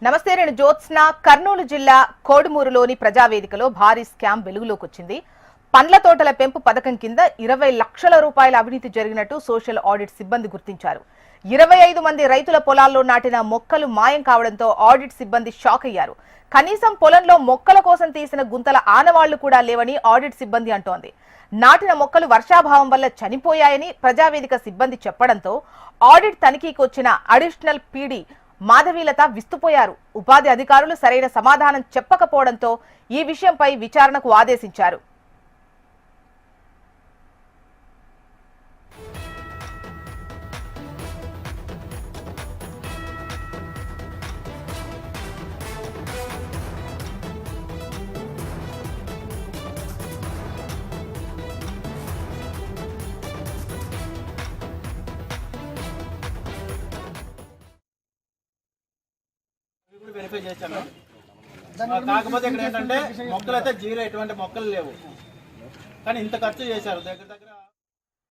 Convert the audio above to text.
నమస్తే, నేను జ్యోత్స్న. కర్నూలు జిల్లా కోడుమూరులోని ప్రజావేదికలో భారీ స్కామ్ వెలుగులోకి వచ్చింది. పండ్ల తోటల పెంపు పథకం కింద 20 లక్షల రూపాయల అవినీతి జరిగినట్టు సోషల్ ఆడిట్ సిబ్బంది గుర్తించారు. 25 మంది రైతుల పొలాల్లో నాటిన మొక్కలు మాయం కావడంతో ఆడిట్ సిబ్బంది షాక్ అయ్యారు. కనీసం పొలంలో మొక్కల కోసం తీసిన గుంతల ఆనవాళ్లు కూడా లేవని ఆడిట్ సిబ్బంది అంటోంది. నాటిన మొక్కలు వర్షాభావం వల్ల చనిపోయాయని ప్రజావేదిక సిబ్బంది చెప్పడంతో ఆడిట్ తనిఖీకి వచ్చిన అడిషనల్ పీడీ మాధవీలత విస్తుపోయారు. ఉపాధి అధికారులు సరైన సమాధానం చెప్పకపోవడంతో ఈ విషయంపై విచారణకు ఆదేశించారు. వెరిఫై చేశాను. కాకపోతే ఇక్కడ ఏంటంటే మొక్కలు అయితే జీరో, ఎటువంటి మొక్కలు లేవు. కానీ ఇంత ఖర్చు చేశారు. దగ్గర